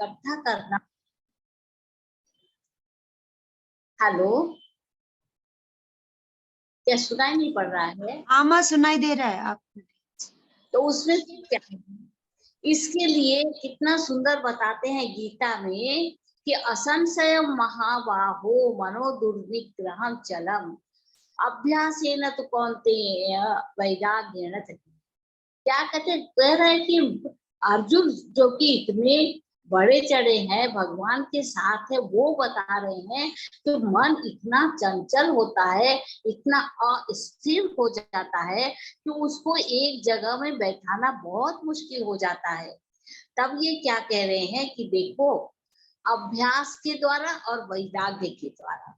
इकट्ठा करना। हेलो, क्या सुनाई नहीं पड़ रहा है? हाँ माँ, सुनाई दे रहा है आप। तो उसमें क्या है? इसके लिए कितना सुंदर बताते हैं गीता में कि असंशय महाबाहो मनो दुर्निग्रहं चलम अभ्यासेन तु कौन्तेय वैराग्येण तथा। क्या कहते, कह रहे हैं कि अर्जुन जो कि इतने बड़े चढ़े हैं भगवान के साथ है, वो बता रहे हैं कि मन इतना चंचल होता है, इतना अस्थिर हो जाता है कि उसको एक जगह में बैठाना बहुत मुश्किल हो जाता है। तब ये क्या कह रहे हैं कि देखो, अभ्यास के द्वारा और वैराग्य के द्वारा।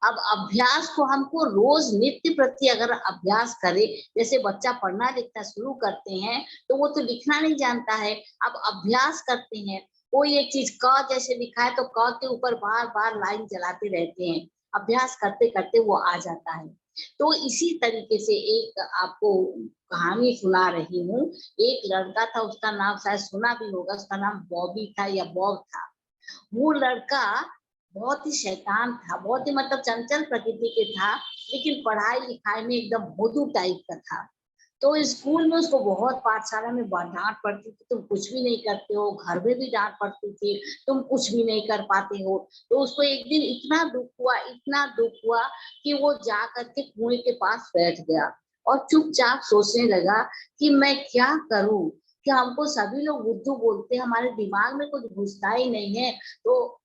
अब अभ्यास को हमको रोज नित्य प्रति अगर अभ्यास करे, जैसे बच्चा पढ़ना लिखना शुरू करते हैं तो वो तो लिखना नहीं जानता है, अब अभ्यास करते हैं, कोई एक चीज क जैसे लिखा है तो क के ऊपर बार बार लाइन चलाते रहते हैं, अभ्यास करते करते वो आ जाता है। तो इसी तरीके से एक आपको कहानी सुना रही हूँ। एक लड़का था, उसका नाम शायद सुना भी होगा, उसका नाम बॉबी था या बॉब था। वो लड़का बहुत ही शैतान था, बहुत ही मतलब चंचल प्रकृति के था, लेकिन पढ़ाई लिखाई में एकदम भोदू टाइप का था। तो स्कूल में उसको बहुत, पाठशाला में डांट पड़ती थी, तुम कुछ भी नहीं करते हो, घर में भी डांट पड़ती थी, तुम कुछ भी नहीं कर पाते हो। तो उसको एक दिन इतना दुख हुआ, इतना दुख हुआ कि वो जा करके कुएं के पास बैठ गया और चुपचाप सोचने लगा कि मैं क्या करूं, कि हमको सभी लोग बुद्धू बोलते हैं, हमारे दिमाग में कुछ घुसता ही नहीं है। तो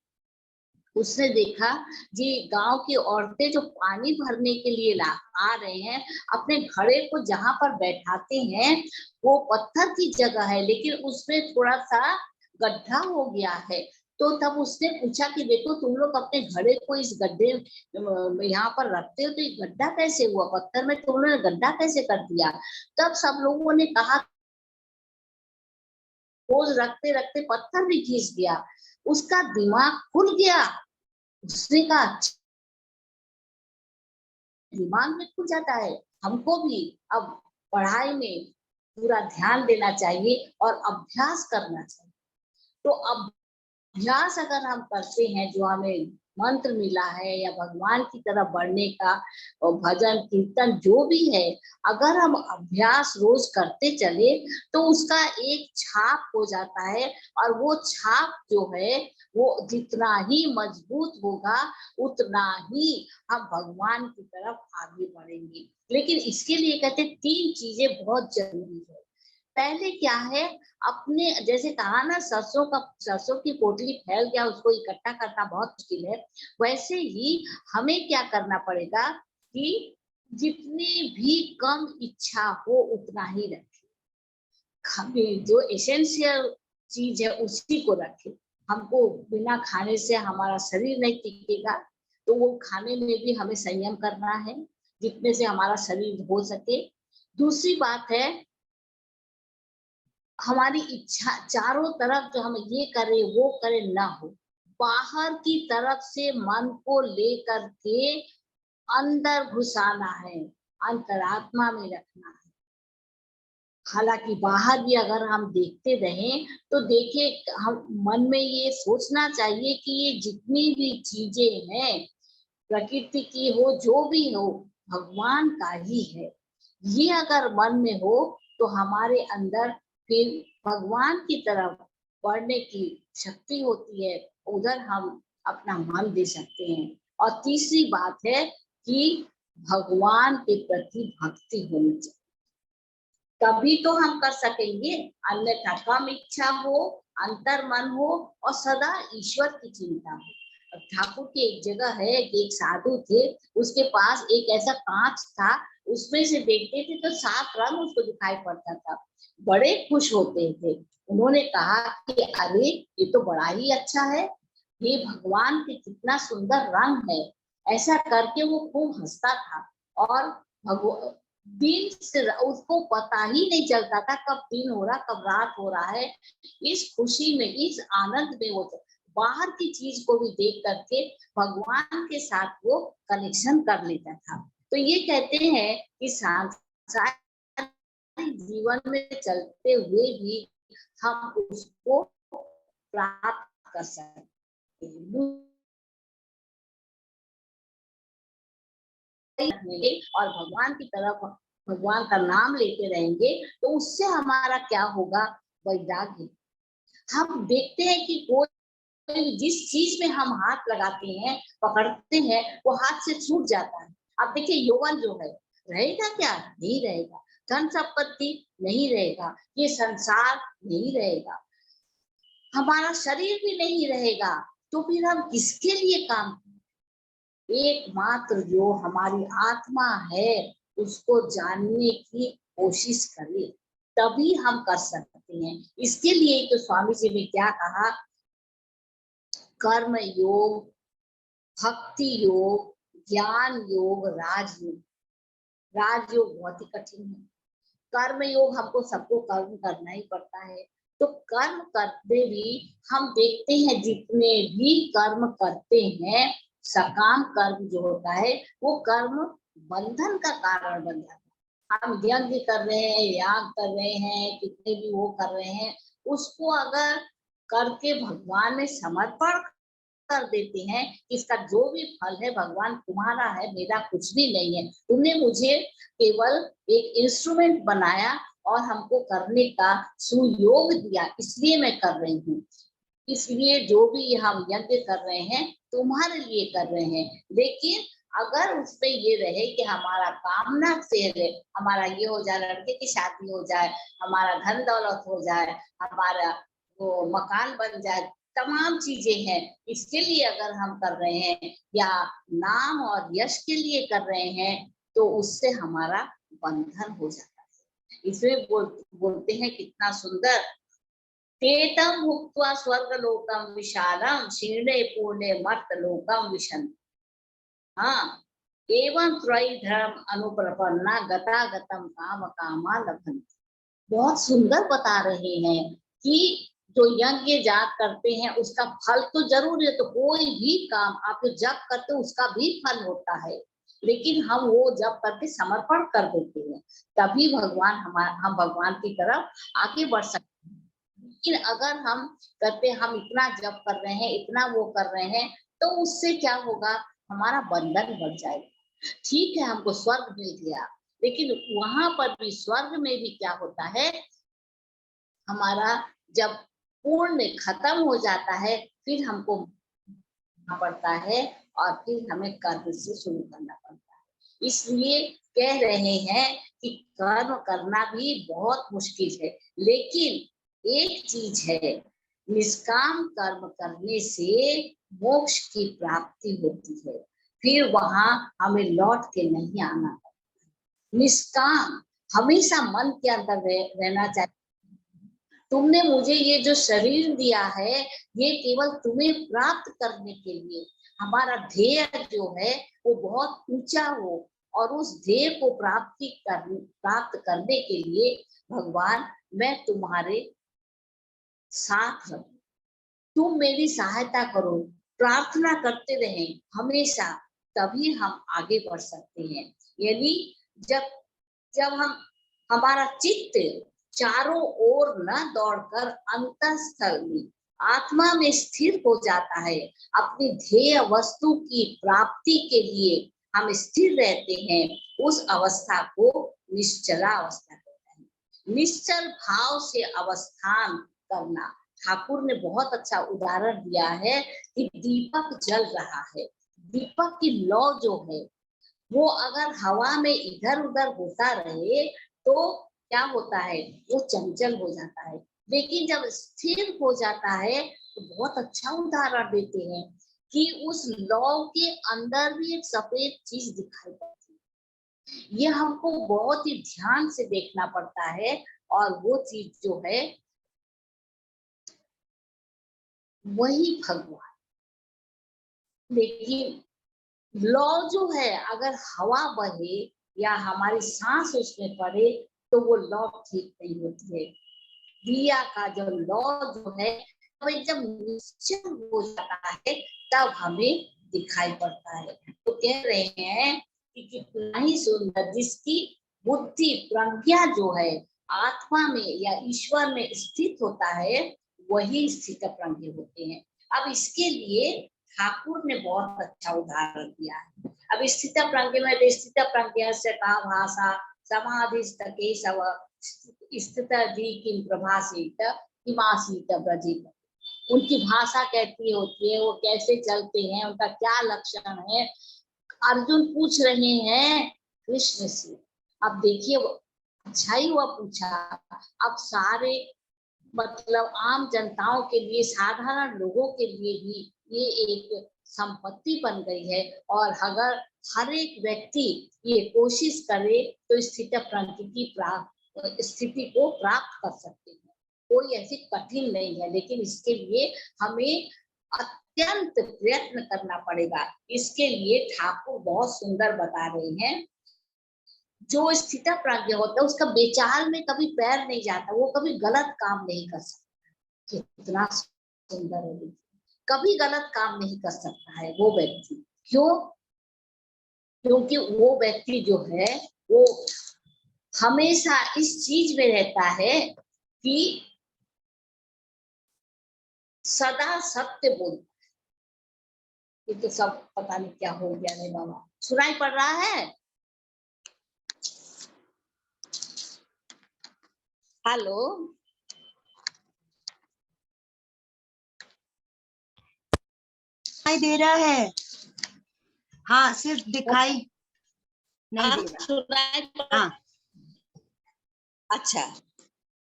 उसने देखा जी, गांव की औरतें जो पानी भरने के लिए आ रहे हैं, अपने घड़े को जहां पर बैठाते हैं वो पत्थर की जगह है, लेकिन उसमें थोड़ा सा गड्ढा हो गया है। तो तब उसने पूछा कि देखो, तुम लोग अपने घड़े को इस गड्ढे यहाँ पर रखते हो, तो ये गड्ढा कैसे हुआ, पत्थर में तुम लोगों ने गड्ढा कैसे कर दिया? तब सब लोगों ने कहा, रोज रखते रखते पत्थर भी घिस गया। उसका दिमाग खुल गया। उसने कहा, दिमाग में खुल जाता है, हमको भी अब पढ़ाई में पूरा ध्यान देना चाहिए और अभ्यास करना चाहिए। तो अभ्यास अगर हम करते हैं, जो हमें मंत्र मिला है या भगवान की तरफ बढ़ने का, और भजन कीर्तन जो भी है, अगर हम अभ्यास रोज करते चले तो उसका एक छाप हो जाता है, और वो छाप जो है वो जितना ही मजबूत होगा उतना ही हम भगवान की तरफ आगे बढ़ेंगे। लेकिन इसके लिए कहते 3 चीजें बहुत जरूरी है। पहले क्या है, अपने जैसे कहा ना, सरसों की पोटली फैल गया, उसको इकट्ठा करना बहुत मुश्किल है। वैसे ही हमें क्या करना पड़ेगा कि जितनी भी कम इच्छा हो उतना ही रखें। हमें जो एसेंशियल चीज है उसी को रखें। हमको बिना खाने से हमारा शरीर नहीं टिकेगा, तो वो खाने में भी हमें संयम करना है, जितने से हमारा शरीर हो सके। दूसरी बात है, हमारी इच्छा चारों तरफ जो हम ये करें वो करें ना हो, बाहर की तरफ से मन को लेकर के अंदर घुसाना है, अंतरात्मा में रखना है। हालांकि बाहर भी अगर हम देखते रहें तो देखिए, हम मन में ये सोचना चाहिए कि ये जितनी भी चीजें हैं, प्रकृति की हो जो भी हो, भगवान का ही है। ये अगर मन में हो तो हमारे अंदर फिर भगवान की तरफ बढ़ने की शक्ति होती है, उधर हम अपना मन दे सकते हैं। और तीसरी बात है कि भगवान के प्रति भक्ति होनी चाहिए, तभी तो हम कर सकेंगे। अन्यथा कम इच्छा हो, अंतर मन हो और सदा ईश्वर की चिंता हो। ठाकुर की एक जगह है, एक साधु थे, उसके पास एक ऐसा कांच था, उसमें से देखते थे तो 7 रंग उसको दिखाई पड़ता था, बड़े खुश होते थे। उन्होंने कहा कि अरे, ये तो बड़ा ही अच्छा है, ये भगवान के कितना सुंदर रंग है। ऐसा करके वो खूब हंसता था, और दिन से उसको पता ही नहीं चलता था कब दिन हो रहा कब रात हो रहा है। इस खुशी में, इस आनंद में वो बाहर की चीज को भी देख करके भगवान के साथ वो कनेक्शन कर लेता था। तो ये कहते हैं कि सांसारिक जीवन में चलते हुए भी हम उसको प्राप्त कर सकते हैं। और भगवान की तरफ भगवान का नाम लेते रहेंगे तो उससे हमारा क्या होगा, वैराग्य। हम देखते हैं कि कोई जिस चीज में हम हाथ लगाते हैं, पकड़ते हैं, वो हाथ से छूट जाता है। अब देखिए यौवन जो है रहेगा क्या, नहीं रहेगा। धन संपत्ति नहीं रहेगा, ये संसार नहीं रहेगा, हमारा शरीर भी नहीं रहेगा, तो फिर हम किसके लिए काम करें? एकमात्र जो हमारी आत्मा है उसको जानने की कोशिश करें, तभी हम कर सकते हैं। इसके लिए तो स्वामी जी ने क्या कहा, कर्म योग, भक्ति योग, ज्ञान योग, राजयोग। राजयोग बहुत ही कठिन है। कर्म योग हमको सबको कर्म करना ही पड़ता है, तो कर्म करते भी हम देखते हैं जितने भी कर्म करते हैं, सकाम कर्म जो होता है वो कर्म बंधन का कारण बन जाता है। हम यज्ञ कर रहे हैं, याग कर रहे हैं, कितने भी वो कर रहे हैं, उसको अगर करके भगवान में समर्पण कर देते हैं, इसका जो भी फल है भगवान तुम्हारा है, मेरा कुछ भी नहीं है, तुमने मुझे केवल एक इंस्ट्रूमेंट बनाया और हमको करने का सुयोग दिया, इसलिए मैं कर रही हूँ। इसलिए जो भी हम यज्ञ कर रहे हैं तुम्हारे लिए कर रहे हैं। लेकिन अगर उसपे ये रहे कि हमारा कामना से है, हमारा ये हो जाए, लड़के की शादी हो जाए, हमारा धन दौलत हो जाए, हमारा वो मकान बन जाए, तमाम चीजें हैं, इसके लिए अगर हम कर रहे हैं या नाम और यश के लिए कर रहे हैं, तो उससे हमारा बंधन हो जाता है। इसमें बोलते हैं कितना सुंदर, तेतम भुक्त्वा स्वर्गलोकम विशालम शीर्णे पूर्णे मर्तलोकम विशन्ति। हाँ, एवं त्रयी धर्म अनुप्रपन्ना गतागतम काम कामा लभन्ति। बहुत सुंदर बता रहे हैं कि जो यज्ञ जाप करते हैं उसका फल तो जरूर है, तो कोई भी काम आप जप करते हो उसका भी फल होता है, लेकिन हम वो जप करके समर्पण कर देते हैं, तभी भगवान हम भगवान की तरफ आगे बढ़ सकते हैं। लेकिन अगर हम करते हम इतना जप कर रहे हैं, इतना वो कर रहे हैं, तो उससे क्या होगा, हमारा बंधन बढ़ जाएगा। ठीक है, हमको स्वर्ग मिल गया, लेकिन वहां पर भी स्वर्ग में भी क्या होता है, हमारा जब पूर्ण खत्म हो जाता है फिर हमको पड़ता है और फिर हमें कर्म से शुरू करना पड़ता है। इसलिए कह रहे हैं कि कर्म करना भी बहुत मुश्किल है, लेकिन एक चीज है, निष्काम कर्म करने से मोक्ष की प्राप्ति होती है, फिर वहां हमें लौट के नहीं आना पड़ता। निष्काम हमेशा मन के अंदर रहना चाहिए। तुमने मुझे ये जो शरीर दिया है, ये केवल तुम्हें प्राप्त करने के लिए, हमारा ध्येय जो है वो बहुत ऊंचा हो, और उस ध्येय को प्राप्त करने के लिए भगवान मैं तुम्हारे साथ रहूं, तुम मेरी सहायता करो, प्रार्थना करते रहें हमेशा, तभी हम आगे बढ़ सकते हैं। यानी जब जब हमारा चित्त चारों ओर न दौड़कर अंतःस्थल में आत्मा में स्थिर हो जाता है, अपनी ध्येय वस्तु की प्राप्ति के लिए हम स्थिर रहते हैं, उस अवस्था को निश्चला अवस्था कहते हैं। निश्चल भाव से अवस्थान करना, ठाकुर ने बहुत अच्छा उदाहरण दिया है कि दीपक जल रहा है, दीपक की लौ जो है वो अगर हवा में इधर उधर होता रहे तो क्या होता है, वो चंचल हो जाता है, लेकिन जब स्थिर हो जाता है तो बहुत अच्छा उदाहरण देते हैं कि उस लौ के अंदर भी एक सफेद चीज दिखाई पड़ती है। ये हमको बहुत ही ध्यान से देखना पड़ता है, और वो चीज जो है वही भगवान। लेकिन लौ जो है अगर हवा बहे या हमारी सांस उसमें पड़े तो वो लौ ठीक नहीं होती है। दिया का जो लौ जो है वो एकदम निश्चल हो जाता है, तब हमें दिखाई पड़ता है। तो कह रहे हैं कि कितना ही सुंदर, जिसकी बुद्धि प्रज्ञा जो है आत्मा में या ईश्वर में स्थित होता है, वही स्थित प्रज्ञ होते हैं। अब इसके लिए ठाकुर ने बहुत अच्छा उदाहरण दिया है। अब स्थित प्रज्ञ में स्थित प्रज्ञ से का भाषा समाधिस्थ केशव स्थित किम प्रभासित हिमासीत ब्रजित। उनकी भाषा कैसी होती है, वो कैसे चलते हैं, उनका क्या लक्षण है, अर्जुन पूछ रहे हैं कृष्ण से। अब देखिए अच्छा ही हुआ पूछा। अब सारे मतलब आम जनताओं के लिए, साधारण लोगों के लिए भी ये एक संपत्ति बन गई है। और अगर हर एक व्यक्ति ये कोशिश करे तो स्थित प्रज्ञ की स्थिति को प्राप्त कर सकते हैं। कोई ऐसी कठिन नहीं है, लेकिन इसके लिए हमें अत्यंत प्रयत्न करना पड़ेगा। इसके लिए ठाकुर बहुत सुंदर बता रहे हैं, जो स्थित प्रज्ञ होता है उसका बेचाल में कभी पैर नहीं जाता, वो कभी गलत काम नहीं कर सकता। कितना सुंदर है, कभी गलत काम नहीं कर सकता है वो व्यक्ति। क्यों? क्योंकि वो व्यक्ति जो है वो हमेशा इस चीज में रहता है कि सदा सत्य बोलता है। ये तो सब पता नहीं क्या हो गया रे बाबा, सुनाई पड़ रहा है? हेलो, दिखाई दे रहा है। हाँ, सिर्फ दिखाई नहीं दे रहा। सुनाई पड़। हाँ, अच्छा,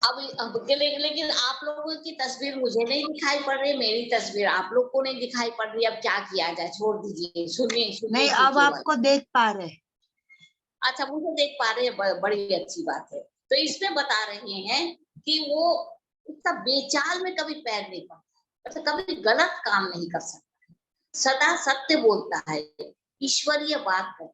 अब लेकिन आप लोगों की तस्वीर मुझे नहीं दिखाई पड़ रही, मेरी तस्वीर आप लोग को नहीं दिखाई पड़ रही। अब क्या किया जाए, छोड़ दीजिए, सुनिए नहीं, सुनिए अब आपको देख पा रहे। अच्छा, मुझे देख पा रहे हैं, बड़ी अच्छी बात है। तो इसमें बता रहे हैं कि वो उसका बेचाल में कभी पैर नहीं पड़ता, मतलब कभी गलत काम नहीं कर सकता, सदा सत्य बोलता है, ईश्वरीय बात है।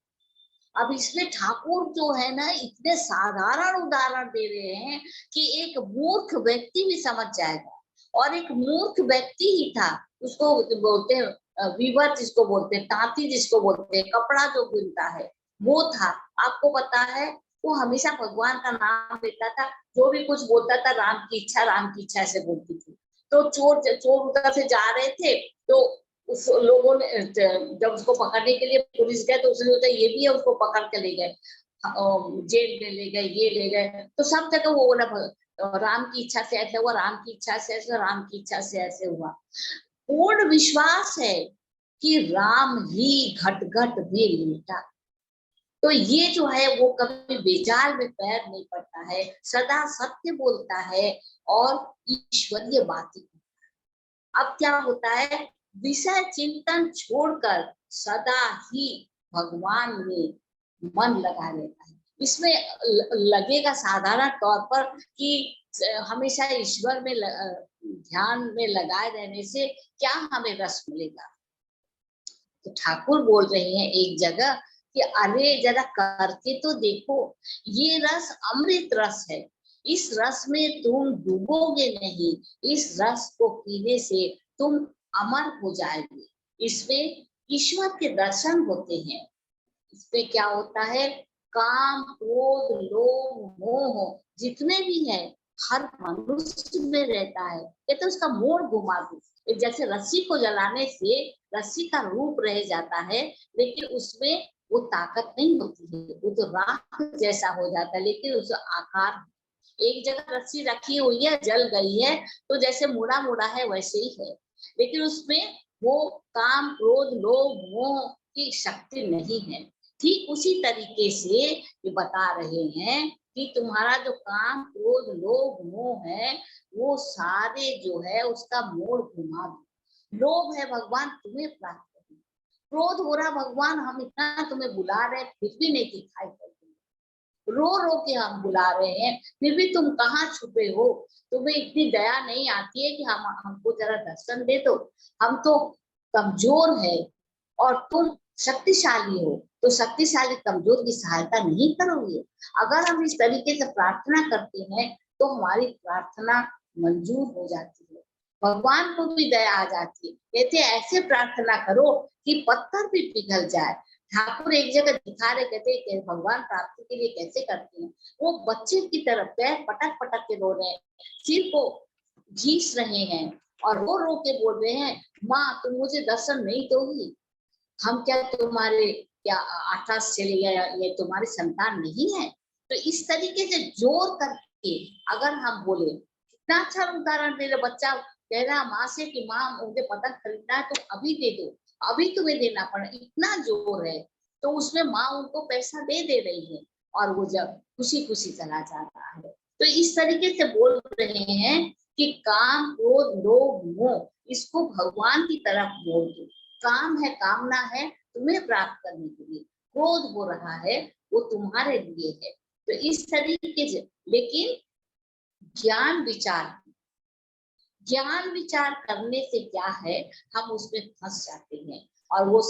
अब इसमें ठाकुर जो है ना इतने साधारण उदाहरण दे रहे हैं कि एक मूर्ख व्यक्ति भी समझ जाएगा। और एक मूर्ख व्यक्ति ही था, उसको बोलते हैं वीवर जिसको बोलते हैं, तांती जिसको बोलते हैं, कपड़ा जो बुनता है वो था। आपको पता है वो हमेशा भगवान का नाम लेता था, जो भी कुछ बोलता था राम की इच्छा, राम की इच्छा से बोलती थी। तो चोर चोर उधर से जा रहे थे, तो उस लोगों ने जब उसको पकड़ने के लिए पुलिस गए तो उसने सोचा ये भी है, उसको पकड़ के ले गए, जेल में ले गए, ये ले गए। तो सब जगह वो बोला राम की इच्छा से ऐसे हुआ, राम की इच्छा से ऐसे, राम की इच्छा से ऐसे हुआ। पूर्ण विश्वास है कि राम ही घट घट भी लूटा। तो ये जो है वो कभी बेचाल में पैर नहीं पड़ता है, सदा सत्य बोलता है और ईश्वरीय बातें। अब क्या होता है, विषय चिंतन छोड़कर सदा ही भगवान में मन लगा रहता है। इसमें लगेगा साधारण तौर पर कि हमेशा ईश्वर में ध्यान में लगाए रहने से क्या हमें रस मिलेगा। तो ठाकुर बोल रहे हैं एक जगह कि अरे जरा करके तो देखो, ये रस अमृत रस है, इस रस में तुम डूबोगे नहीं, इस रस को पीने से तुम अमर हो जाएंगे। इसमें ईश्वर के दर्शन होते हैं। इसमें क्या होता है, काम क्रोध लोभ मोह जितने भी है हर मनुष्य में रहता है, ये तो उसका मोड़ घुमा दो। जैसे रस्सी को जलाने से रस्सी का रूप रह जाता है, लेकिन उसमें वो ताकत नहीं होती है, वो तो राख जैसा हो जाता है, लेकिन उसका आकार एक जगह रस्सी रखी हुई है, जल गई है तो जैसे मुड़ा मुड़ा है वैसे ही है, लेकिन उसमें वो काम क्रोध लोभ मोह की शक्ति नहीं है। ठीक उसी तरीके से ये बता रहे हैं कि तुम्हारा जो काम क्रोध लोभ मोह है वो सारे जो है उसका मोड़ घुमा दो। लोभ है भगवान तुम्हें प्राप्त करें, क्रोध हो रहा भगवान हम इतना तुम्हें बुला रहे फिर भी नहीं दिखाई पड़ रही, रो रो के हम बुला रहे हैं फिर भी तुम कहाँ छुपे हो, तुम्हें इतनी दया नहीं आती है कि हम हमको जरा दर्शन दे दो। हम तो कमजोर है और तुम शक्तिशाली हो, तो शक्तिशाली कमजोर की सहायता नहीं करोगे। अगर हम इस तरीके से प्रार्थना करते हैं तो हमारी प्रार्थना मंजूर हो जाती है, भगवान को भी दया आ जाती है। कहते ऐसे प्रार्थना करो कि पत्थर भी पिघल जाए। ठाकुर एक जगह दिखा रहे, कहते भगवान प्राप्ति के लिए कैसे करते हैं, वो बच्चे की तरफ पैर पटक पटक के रो रहे हैं, सिर को घीस रहे हैं और रो रो के बोल रहे हैं, माँ तुम मुझे दर्शन नहीं दोगी, हम क्या तुम्हारे क्या आकाश चले गए, ये तुम्हारी संतान नहीं है। तो इस तरीके से जोर करके अगर हम बोले, कितना अच्छा उदाहरण दे रहे, बच्चा कह रहा माँ से कि माँ मुझे पतंग खरीदना है तो अभी दे दो, अभी तुम्हें देना पड़ा, इतना जोर है। तो उसमें माँ उनको पैसा दे रही है और वो जब खुशी खुशी चला जाता है। तो इस तरीके से बोल रहे हैं कि काम क्रोध लोभ मोह इसको भगवान की तरफ बोल दो। काम है, कामना है तुम्हें प्राप्त करने के लिए, क्रोध हो रहा है वो तुम्हारे लिए है। तो इस तरीके से, लेकिन ज्ञान विचार करने से क्या है, हम उसमें फंस जाते हैं और वो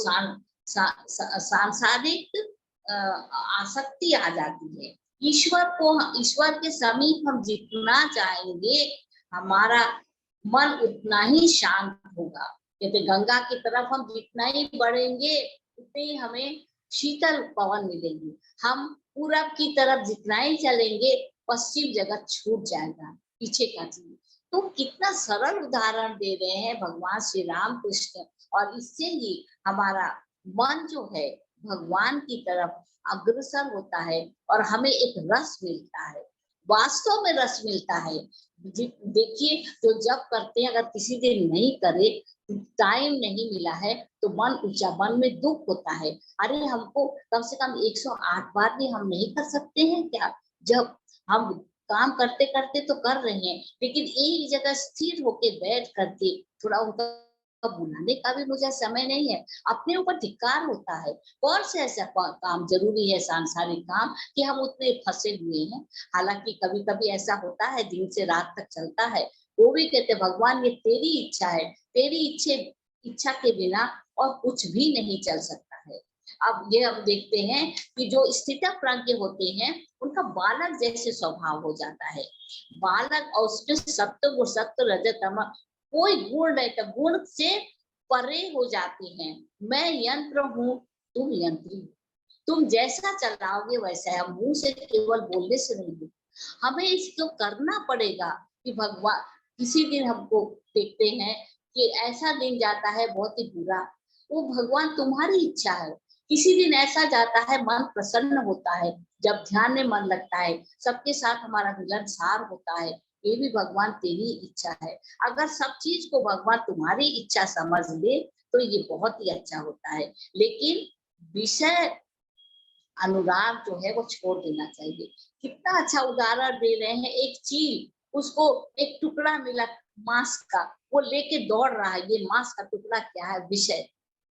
सांसारिक आसक्ति आ जाती है। ईश्वर के समीप हम जितना चाहेंगे हमारा मन उतना ही शांत होगा। जैसे गंगा की तरफ हम जितना ही बढ़ेंगे उतने ही हमें शीतल पवन मिलेंगे। हम पूरब की तरफ जितना ही चलेंगे पश्चिम जगत छूट जाएगा, पीछे का चीज। तो कितना सरल उदाहरण दे रहे हैं भगवान श्री राम कृष्ण, और इससे ही हमारा मन जो है भगवान की तरफ अग्रसर होता है और हमें एक रस मिलता है, वास्तव में रस मिलता है। देखिए तो जब करते हैं, अगर किसी दिन नहीं करे, टाइम नहीं मिला है तो मन ऊंचा, मन में दुख होता है। अरे हमको कम से कम 108 बार भी हम नहीं कर सकते हैं क्या? जब हम काम करते करते तो कर रहे हैं, लेकिन एक जगह स्थिर होके बैठ करके थोड़ा उनका बुलाने का भी मुझे समय नहीं है, अपने ऊपर धिक्कार होता है। कौन से ऐसा काम जरूरी है सांसारिक काम कि हम उतने फंसे हुए हैं। हालांकि कभी कभी ऐसा होता है दिन से रात तक चलता है, वो भी कहते भगवान ये तेरी इच्छा है, तेरी इच्छा के बिना और कुछ भी नहीं चल सकता है। अब ये हम देखते हैं कि जो स्थित प्रज्ञ होते हैं उनका बालक जैसे स्वभाव हो जाता है। बालक और उसके सत्व रजत तम कोई गुण नहीं, तो गुण से परे हो जाते हैं। मैं यंत्र हूँ, तुम यंत्री, तुम जैसा चलाओगे वैसा है। मुंह से केवल बोलने से नहीं, हमें इसको करना पड़ेगा। कि भगवान किसी दिन हमको देखते हैं कि ऐसा दिन जाता है बहुत ही बुरा, वो भगवान तुम्हारी इच्छा है। किसी दिन ऐसा जाता है मन प्रसन्न होता है, जब ध्यान में मन लगता है, सबके साथ हमारा मिलनसार होता है, ये भी भगवान तेरी इच्छा है। अगर सब चीज को भगवान तुम्हारी इच्छा समझ ले तो ये बहुत ही अच्छा होता है। लेकिन विषय अनुराग जो है वो छोड़ देना चाहिए। कितना अच्छा उदाहरण दे रहे हैं, एक चील, उसको एक टुकड़ा मिला मांस का, वो लेके दौड़ रहा है, ये मांस का टुकड़ा क्या है, विषय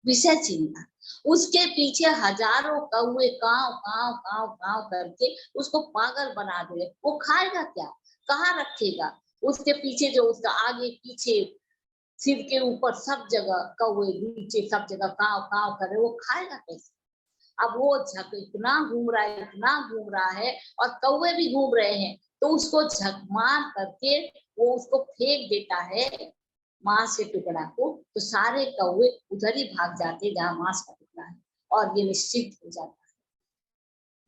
विषय चिंता। उसके पीछे हजारों कौवे काव काव काव काव करके उसको पागल बना दे। वो खाएगा क्या, कहाँ रखेगा? उसके पीछे जो उसका आगे पीछे सिर के ऊपर सब जगह कौवे, नीचे सब जगह काव काव कर रहे, वो खाएगा कैसे? अब वो झक इतना घूम रहा है, इतना घूम रहा है, और कौवे भी घूम रहे हैं, तो उसको झक मार करके वो उसको फेंक देता है मांस के टुकड़ा को, तो सारे कौवे उधर ही भाग जाते जहाँ मांस का टुकड़ा है, और ये निश्चित हो जाता है।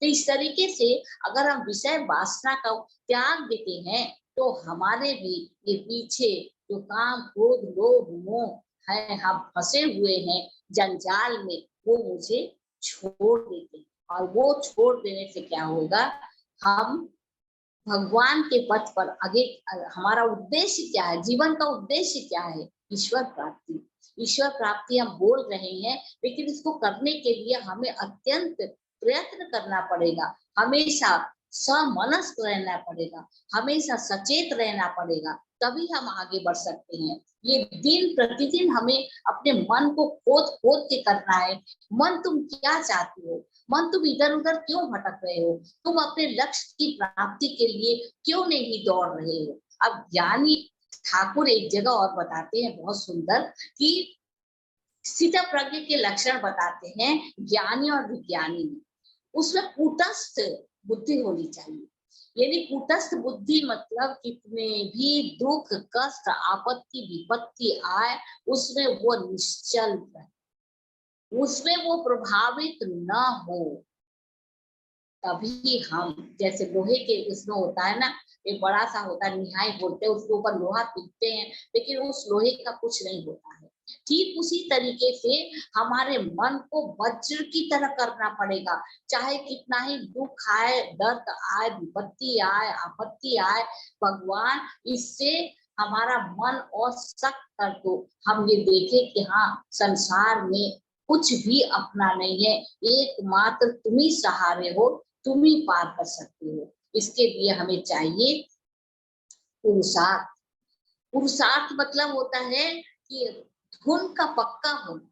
तो इस तरीके से अगर हम विषय वासना का त्याग देते हैं तो हमारे भी ये पीछे जो काम क्रोध लोभ मोह है, हम फंसे हुए हैं जंजाल में, वो मुझे छोड़ देते हैं। और वो छोड़ देने से क्या होगा, हम भगवान के पथ पर आगे, हमारा उद्देश्य क्या है, जीवन का उद्देश्य क्या है, ईश्वर प्राप्ति। ईश्वर प्राप्ति हम बोल रहे हैं, लेकिन इसको करने के लिए हमें अत्यंत प्रयत्न करना पड़ेगा, हमेशा समनस्क रहना पड़ेगा, हमेशा सचेत रहना पड़ेगा, तभी हम आगे बढ़ सकते हैं। ये दिन प्रतिदिन हमें अपने मन को खोद खोद के करना है। मन तुम क्या चाहते हो, मन तुम इधर उधर क्यों भटक रहे हो, तुम अपने लक्ष्य की प्राप्ति के लिए क्यों नहीं दौड़ रहे हो? अब ज्ञानी ठाकुर एक जगह और बताते हैं बहुत सुंदर कि स्थित प्रज्ञ के लक्षण बताते हैं ज्ञानी और विज्ञानी में। उसमें कूटस्थ बुद्धि होनी चाहिए। यानी कूटस्थ बुद्धि मतलब कितने भी दुख कष्ट आपत्ति विपत्ति आए उसमें वो निश्चल रहे, उसमें वो प्रभावित न हो। तभी हम, जैसे लोहे के उसमें होता है ना एक बड़ा सा होता है, निहाई बोलते हैं, उसके ऊपर लोहा पीटते हैं, लेकिन उस लोहे का कुछ नहीं होता है। ठीक उसी तरीके से हमारे मन को वज्र की तरह करना पड़ेगा, चाहे कितना ही दुख आए, दर्द आए, विपत्ति आए, आपत्ति आए, भगवान इससे हमारा मन और सख्त कर दो। हम ये देखें कि हाँ, संसार में कुछ भी अपना नहीं है, एकमात्र तुम ही सहारे हो, तुम ही पार कर सकते हो। इसके लिए हमें चाहिए पुरुषार्थ। पुरुषार्थ मतलब होता है कि धुन का पक्का होना।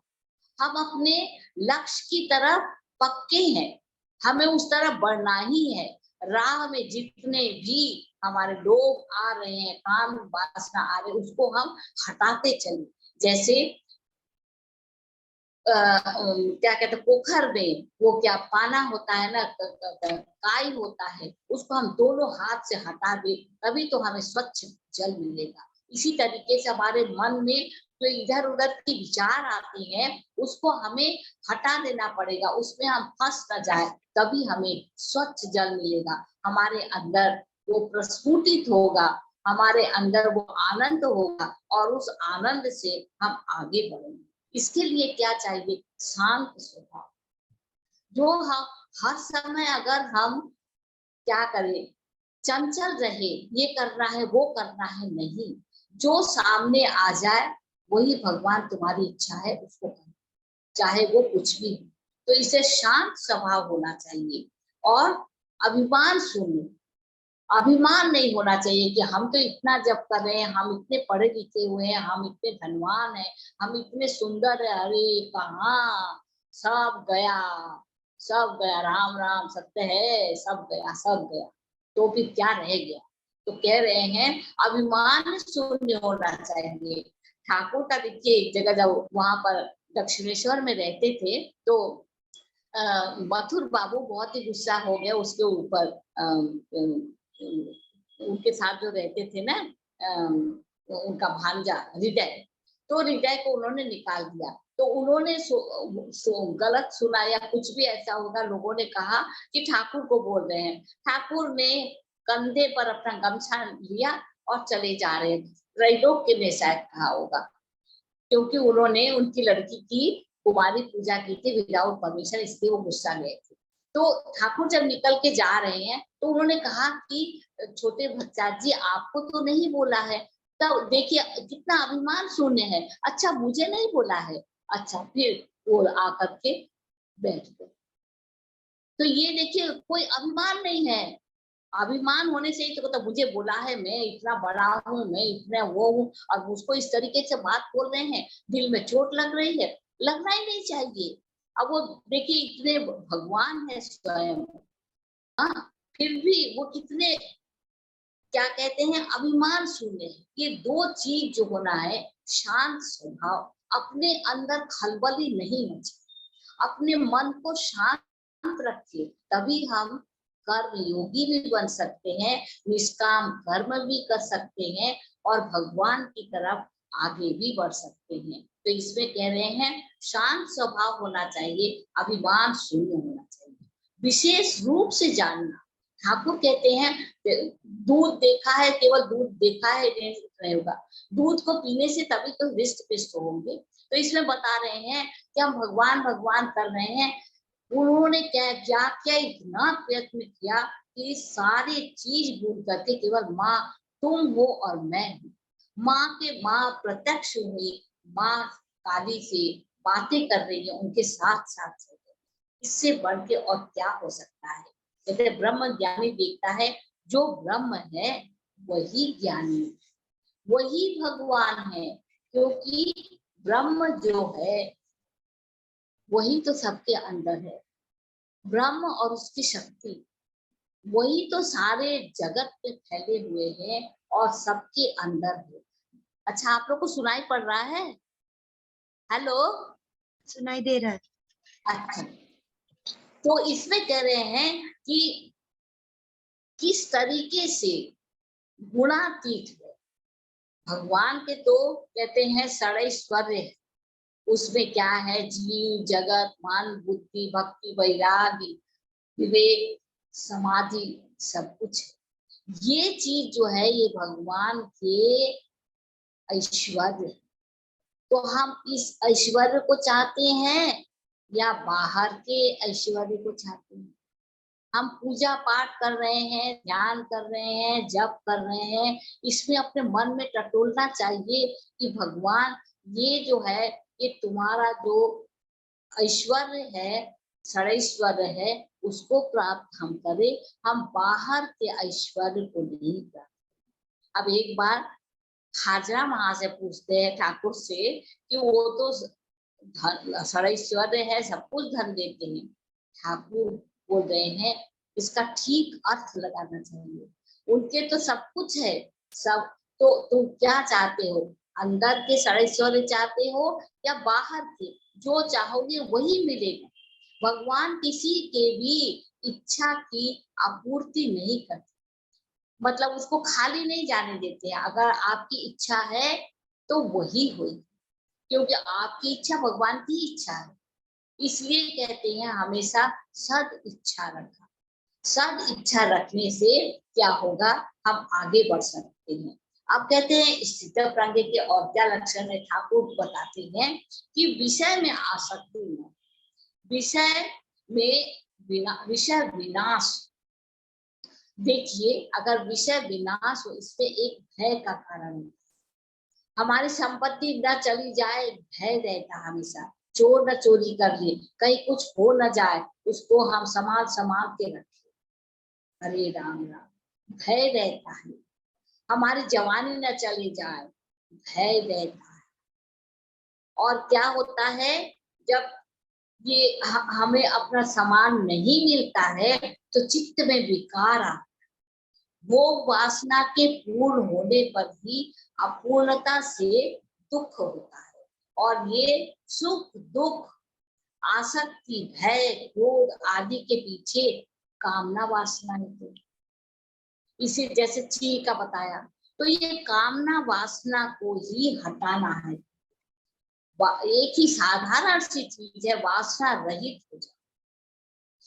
हम अपने लक्ष्य की तरफ पक्के हैं, हमें उस तरफ बढ़ना ही है। राह में जितने भी हमारे लोग आ रहे हैं, काम वासना आ रहे, उसको हम हटाते चले। जैसे क्या कहते हैं, पोखर में वो क्या पाना होता है ना, काई होता है, उसको हम दोनों हाथ से हटा दे, तभी तो हमें स्वच्छ जल मिलेगा। इसी तरीके से हमारे मन में जो इधर उधर की विचार आते हैं, उसको हमें हटा देना पड़ेगा, उसमें हम फंस न जाए, तभी हमें स्वच्छ जल मिलेगा। हमारे अंदर वो प्रस्फुटित होगा, हमारे अंदर वो आनंद होगा, और उस आनंद से हम आगे बढ़ेंगे। इसके लिए क्या चाहिए? शांत स्वभाव। जो हम हर समय अगर हम क्या करें, चंचल रहे, ये करना है वो करना है, नहीं, जो सामने आ जाए वही भगवान तुम्हारी इच्छा है उसको करो, चाहे वो कुछ भी हो। तो इसे शांत स्वभाव होना चाहिए। और अभिमान शून्य, अभिमान नहीं होना चाहिए कि हम तो इतना जप कर रहे हैं, हम इतने पढ़े लिखे हुए हैं, हम इतने धनवान हैं, हम इतने सुंदर है, अरे कहाँ, सब गया, सब गया, राम राम सत्य है, सब गया, सब गया, तो फिर क्या रह गया? तो कह रहे हैं अभिमान शून्य होना चाहिए। ठाकुर का देखिए, एक जगह जब वहां पर दक्षिणेश्वर में रहते थे, तो मथुर बाबू बहुत ही गुस्सा हो गया उसके ऊपर। उनके साथ जो रहते थे ना, उनका भांजा हृदय, तो हृदय को उन्होंने निकाल दिया। तो उन्होंने गलत सुना या कुछ भी ऐसा होगा, लोगों ने कहा कि ठाकुर को बोल रहे हैं। ठाकुर ने कंधे पर अपना गमछा लिया और चले जा रहे हैं, त्रैलोक्य ने शायद कहा होगा, क्योंकि उन्होंने उनकी लड़की की कुमारी पूजा की थी विदाउट परमिशन, इसलिए वो गुस्सा गए थे। तो ठाकुर जब निकल के जा रहे हैं, तो उन्होंने कहा कि छोटे बच्चा जी, आपको तो नहीं बोला है। तब देखिए कितना अभिमान शून्य है, अच्छा मुझे नहीं बोला है, अच्छा, फिर वो आकर के बैठ गए। तो ये देखिए कोई अभिमान नहीं है। अभिमान होने से ही तो मतलब मुझे बोला है, मैं इतना बड़ा हूँ, मैं इतना वो हूँ, और मुझको इस तरीके से बात बोल रहे हैं, दिल में चोट लग रही है, लगना ही नहीं चाहिए। अब वो देखिए इतने भगवान है स्वयं, हाँ, फिर भी वो कितने क्या कहते हैं, अभिमान शून्य है। ये दो चीज जो होना है, शांत स्वभाव, अपने अंदर खलबली नहीं मचे, अपने मन को शांत रखिए, तभी हम कर्म योगी भी बन सकते हैं, निष्काम कर्म भी कर सकते हैं, और भगवान की तरफ आगे भी बढ़ सकते हैं। तो इसमें कह रहे हैं शांत स्वभाव होना चाहिए, अभिमान शून्य होना चाहिए, विशेष रूप से जानना। ठाकुर कहते हैं दूध देखा है, केवल दूध देखा है नहीं होगा, दूध को पीने से तभी तो हृष्ट पुष्ट होंगे। तो इसमें बता रहे हैं कि हम भगवान भगवान कर रहे हैं, उन्होंने क्या क्या क्या इतना प्रयत्न किया कि सारी चीज भूल करके केवल माँ तुम हो और मैं हूँ। माँ के माँ प्रत्यक्ष हुई, माँ काली से बातें कर रही है, उनके साथ साथ चल रही है। इससे बढ़ के और क्या हो सकता है? कहते ब्रह्म ज्ञानी देखता है, जो ब्रह्म है वही ज्ञानी, वही भगवान है, क्योंकि ब्रह्म जो है वही तो सबके अंदर है। ब्रह्म और उसकी शक्ति, वही तो सारे जगत पे फैले हुए हैं और सबके अंदर है। अच्छा, आप लोग को सुनाई पड़ रहा है? हेलो, सुनाई दे रहा है। अच्छा, तो इसमें कह रहे हैं कि किस तरीके से गुणातीत है भगवान के, तो कहते हैं षडैश्वर्य, उसमें क्या है, जीव जगत मान बुद्धि भक्ति वैराग्य विवेक समाधि सब कुछ है। ये चीज जो है ये भगवान के ऐश्वर्य, तो हम इस ऐश्वर्य को चाहते हैं या बाहर के ऐश्वर्य को चाहते हैं? हम पूजा पाठ कर रहे हैं, ध्यान कर रहे हैं, जप कर रहे हैं, इसमें अपने मन में टटोलना चाहिए कि भगवान ये जो है ये तुम्हारा जो ऐश्वर्य है, षडैश्वर्य है, उसको प्राप्त हम करें, हम बाहर के ऐश्वर्य को नहीं प्राप्त। अब एक बार हाजरा माँ से पूछते हैं ठाकुर से कि वो तो धन षडैश्वर्य है, सब कुछ धन देते हैं। ठाकुर बोल रहे हैं इसका ठीक अर्थ लगाना चाहिए, उनके तो सब कुछ है, सब, तो तुम क्या चाहते हो, अंदर के षडैश्वर्य चाहते हो या बाहर के? जो चाहोगे वही मिलेगा। भगवान किसी के भी इच्छा की आपूर्ति नहीं करते, मतलब उसको खाली नहीं जाने देते हैं। अगर आपकी इच्छा है तो वही होगी, क्योंकि आपकी इच्छा भगवान की इच्छा है। इसलिए कहते हैं हमेशा सद इच्छा रखा। सद इच्छा रखने से क्या होगा, हम आगे बढ़ सकते हैं। अब कहते हैं स्थित प्रज्ञ के और क्या लक्षण है, ठाकुर बताते हैं कि विषय में आसक्ति न, विषय में विषय विनाश। देखिए अगर विषय विनाश हो, इसमें एक भय का कारण है। हमारी संपत्ति न चली जाए, भय रहता हमेशा, चोर न चोरी कर ले, कहीं कुछ हो न जाए, उसको हम संभाल संभाल के रखें। हरे राम राम, भय रहता है। हमारी जवानी न चली जाए, भय रहता है। और क्या होता है, जब ये हमें अपना सामान नहीं मिलता है तो चित्त में विकार आता, भोग वासना के पूर्ण होने पर भी अपूर्णता से दुख होता है। और ये सुख दुख आसक्ति भय क्रोध आदि के पीछे कामना वासना है। इसे जैसे ची का बताया, तो ये कामना वासना को ही हटाना है। एक ही साधारण सी चीज है, वासना रहित हो जाए।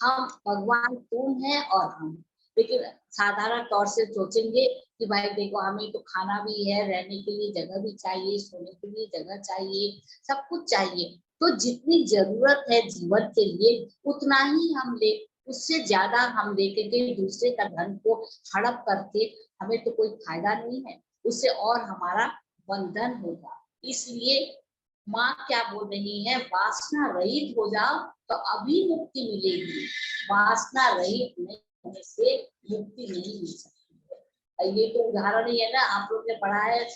हम भगवान तुम है और हम, लेकिन साधारण तौर से सोचेंगे कि भाई देखो हमें तो खाना भी है, रहने के लिए जगह भी चाहिए, सोने के लिए जगह चाहिए, सब कुछ चाहिए, तो जितनी जरूरत है जीवन के लिए उतना ही हम ले, उससे ज्यादा हम लेके के दूसरे का धन को हड़प करके हमें तो कोई फायदा नहीं है, उससे और हमारा बंधन होगा। इसलिए माँ क्या बोल रही है, वासना रहित हो जाओ तो अभी मुक्ति मिलेगी, वासना रहित नहीं होने से मुक्ति नहीं मिल सकती है। ये तो उदाहरण ही है ना, आप लोग ने पढ़ा है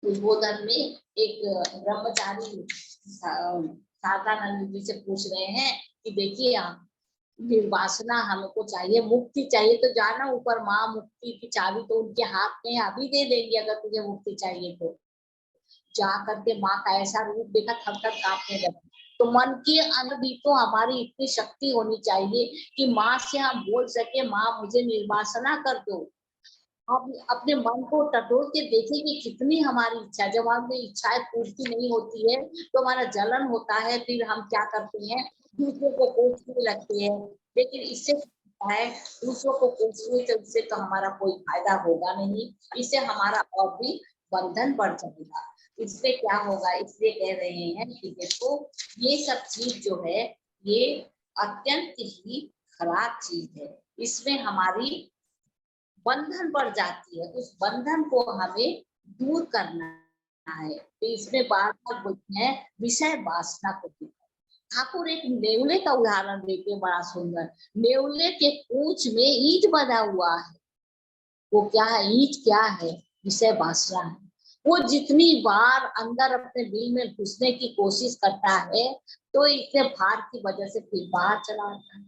उद्बोधन में, एक ब्रह्मचारी सारदानंद जी से पूछ रहे हैं कि देखिए आप निर्वासना हमको चाहिए, मुक्ति चाहिए, तो जाना ऊपर, माँ मुक्ति की चाबी तो उनके हाथ में अभी दे देंगी, अगर तुझे मुक्ति चाहिए तो। जा करके माँ का ऐसा रूप देखा, थर थर कांपने लगी। तो मन के अंदर भी तो हमारी इतनी शक्ति होनी चाहिए कि माँ से हम बोल सके माँ मुझे निर्वासना कर दो। हम अपने मन को टटोल के देखें कि कितनी हमारी इच्छा, जब हमारी इच्छाएं पूर्ति नहीं होती है तो हमारा जलन होता है, फिर हम क्या करते हैं, दूसरों को कोसने लगते हैं। लेकिन इससे है, दूसरों को कोसने से तो हमारा कोई फायदा होगा नहीं, इससे हमारा और भी बंधन बढ़ जाएगा। इससे क्या होगा, इसलिए कह रहे हैं कि देखो ये सब चीज जो है ये अत्यंत ही खराब चीज है, इसमें हमारी बंधन बढ़ जाती है, उस बंधन को हमें दूर करना है। तो इसमें बार बार बोलते हैं विषय वासना को दूर। ठाकुर एक नेवले का उदाहरण देते हैं, बड़ा सुंदर। नेवले के पूंछ में ईंट बना हुआ है, वो क्या है, ईंट क्या है, विषय वासना है। वो जितनी बार अंदर अपने दिल में घुसने की कोशिश करता है तो इतने भार की वजह से फिर बाहर चला आता है।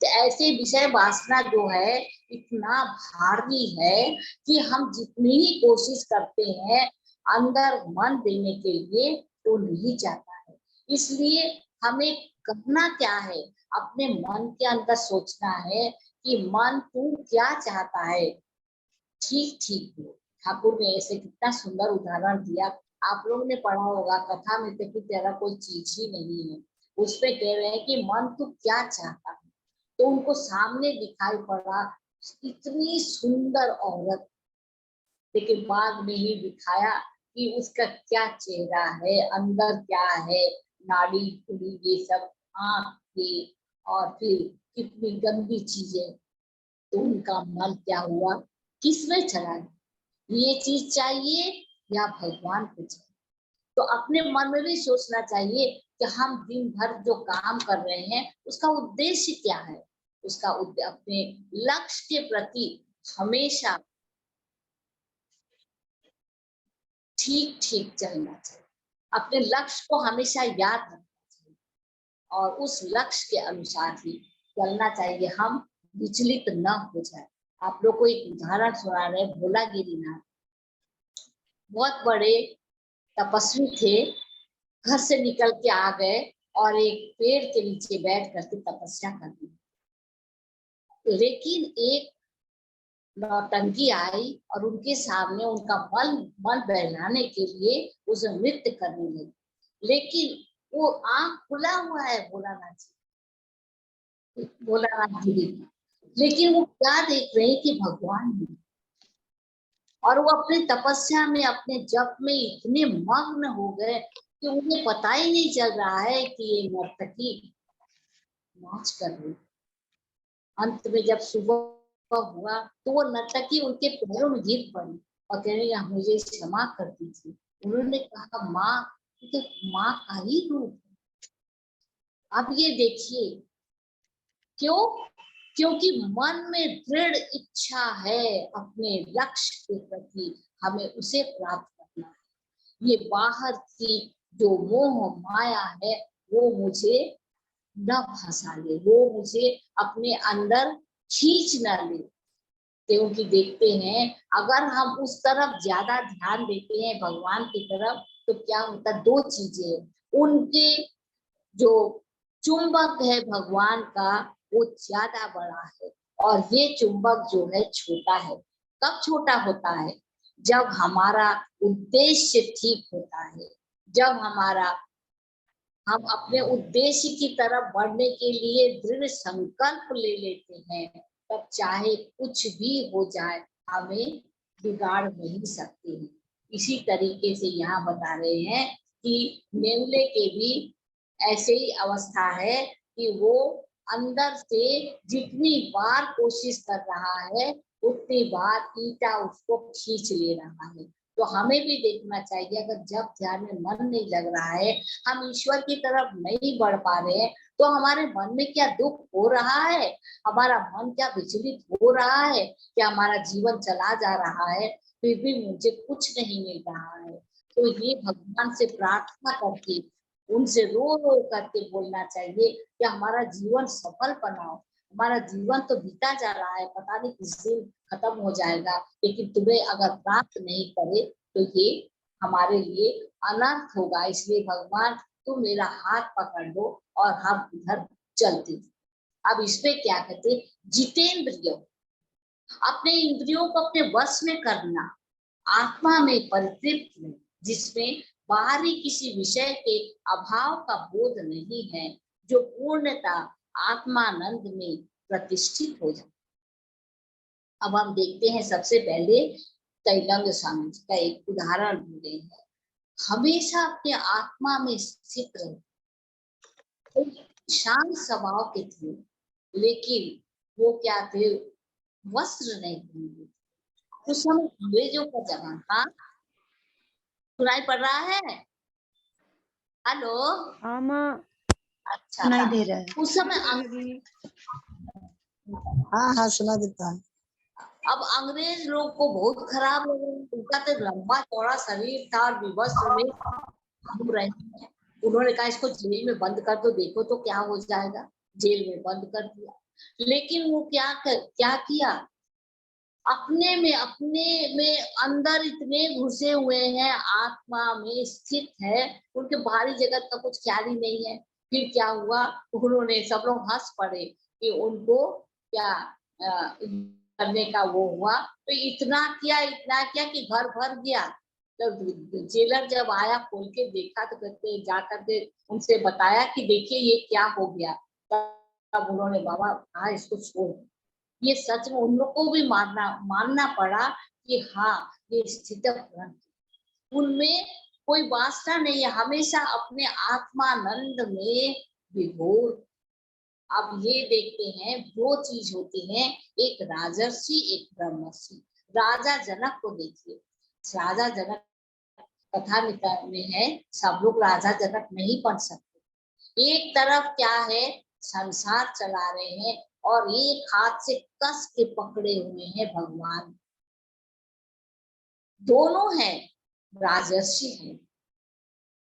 तो ऐसे विषय वासना जो है इतना भारी है कि हम जितनी ही कोशिश करते हैं अंदर मन देने के लिए तो नहीं जाता है। इसलिए हमें करना क्या है, अपने मन के अंदर सोचना है कि मन तू क्या चाहता है, ठीक ठीक हो। ठाकुर ने ऐसे कितना सुंदर उदाहरण दिया, आप लोगों ने पढ़ा होगा कथा में, तो कि तेरा कोई चीज ही नहीं है, उसपे कह रहे हैं कि मन तू क्या चाहता है, तो उनको सामने दिखाई पड़ा इतनी सुंदर औरत, लेकिन बाद में ही दिखाया कि उसका क्या चेहरा है, अंदर क्या है, नाड़ी खुली ये सब, आंख के, और फिर कितनी गंदी चीजें। तो उनका मन क्या हुआ, किसमें चला गया, ये चीज चाहिए या भगवान को चाहिए। तो अपने मन में भी सोचना चाहिए कि हम दिन भर जो काम कर रहे हैं उसका उद्देश्य क्या है। उसका अपने लक्ष्य के प्रति हमेशा ठीक ठीक चलना चाहिए, अपने लक्ष्य को हमेशा याद रखना चाहिए और उस लक्ष्य के अनुसार ही चलना चाहिए, हम विचलित न हो जाए। आप लोग को एक उदाहरण सुना रहे, भोला गिरीनाथ बहुत बड़े तपस्वी थे, घर से निकल के आ गए और एक पेड़ के नीचे बैठ करके तपस्या कर दी। लेकिन एक नौटंकी आई और उनके सामने उनका मन बहलाने के लिए उसे नृत्य करने लगी, लेकिन वो आंख खुला हुआ है भोलानाथ जी का, लेकिन वो क्या देख रहे हैं कि भगवान है। और वो अपनी तपस्या में, अपने जप में इतने मग्न हो गए कि उन्हें पता ही नहीं चल रहा है कि ये नर्तकी नाच कर रही। अंत में जब सुबह हुआ तो वो नर्तकी उनके पैरों में गिर पड़ी और कह रही मुझे क्षमा कर दीजिए। उन्होंने कहा माँ, तो माँ का ही रूप है। अब ये देखिए क्यों, क्योंकि मन में दृढ़ इच्छा है अपने लक्ष्य के प्रति, हमें उसे प्राप्त करना है। ये बाहर की जो मोह माया है वो मुझे न फंसा ले, वो मुझे अपने अंदर खींच न ले। क्योंकि देखते हैं अगर हम उस तरफ ज्यादा ध्यान देते हैं भगवान की तरफ, तो क्या होता, दो चीजें, उनके जो चुंबक है भगवान का वो ज्यादा बड़ा है और ये चुंबक जो है छोटा है। कब छोटा होता है, जब हमारा उद्देश्य ठीक होता है, जब हम अपने उद्देश्य की तरफ बढ़ने के लिए दृढ़ संकल्प ले लेते हैं, तब चाहे कुछ भी हो जाए हमें बिगाड़ नहीं सकते हैं। इसी तरीके से यहाँ बता रहे हैं कि नेवले के भी ऐसे ही अवस्था है कि वो अंदर से जितनी बार कोशिश कर रहा है उतनी बार ईटा उसको खींच ले रहा है। तो हमें भी देखना चाहिए, अगर जब ध्यान में मन नहीं लग रहा है, हम ईश्वर की तरफ नहीं बढ़ पा रहे हैं, तो हमारे मन में क्या दुख हो रहा है, हमारा मन क्या विचलित हो रहा है, क्या हमारा जीवन चला जा रहा है, फिर भी मुझे कुछ नहीं मिल रहा है। तो ये भगवान से प्रार्थना करके, उनसे रो रो करके बोलना चाहिए कि हमारा जीवन सफल बनाओ। हमारा जीवन तो बीता जा रहा है, पता नहीं किस दिन खत्म हो जाएगा, लेकिन तुम्हें अगर प्राप्त नहीं करे तो ये हमारे लिए अनर्थ होगा। इसलिए भगवान तुम मेरा हाथ पकड़ लो और हम इधर चलते। अब इसमें क्या कहते, जितेंद्रिय, अपने इंद्रियों को अपने वश में करना, आत्मा में परितृप्त में, जिसमें बाहरी किसी विषय के अभाव का बोध नहीं है, जो पूर्णता आत्मानंद में प्रतिष्ठित हो जाए। अब हम देखते हैं सबसे पहले तैलंग स्वामी जी का एक उदाहरण ढूंढे हैं। हमेशा अपने आत्मा में स्थित रहे, शांत स्वभाव के थे, लेकिन वो क्या थे, वस्त्र नहीं पहने। उस समय अंग्रेजों का जमाना, सुनाई पड़ रहा है, हेलो, आमा अच्छा, सुनाई दे रहा है। उस समय हाँ हाँ सुना देता है। अब अंग्रेज लोग को बहुत खराब लग रहा है, उनका तो लंबा चौड़ा शरीर था और विवस्त्र में घूम रहे हैं। उन्होंने कहा इसको जेल में बंद कर दो, देखो तो क्या हो जाएगा। जेल में बंद कर दिया, लेकिन वो क्या किया, अपने में अंदर इतने घुसे हुए हैं, आत्मा में स्थित है, उनके बाहरी जगत का कुछ ख्याल ही नहीं है। फिर क्या हुआ, उन्होंने, सब लोग हंस पड़े कि उनको क्या करने का वो हुआ, तो इतना किया कि घर भर गया। तो जेलर जब आया, खोल के देखा तो कहते, जाकर के उनसे बताया कि देखिए ये क्या हो गया। तब उन्होंने बाबा कहा इसको छोड़, ये सच में उन लोग को भी मानना पड़ा कि हाँ ये स्थित प्रज्ञ, उनमें कोई वासना नहीं है, हमेशा अपने आत्मानंद में विभोर। अब ये देखते हैं दो चीज होती हैं, एक राजर्षि एक ब्रह्मर्षि। राजा जनक को देखिए, राजा जनक कथा में है, सब लोग राजा जनक नहीं बन सकते। एक तरफ क्या है, संसार चला रहे हैं और एक हाथ से कस के पकड़े हुए हैं भगवान। दोनों हैं, राजर्षि हैं,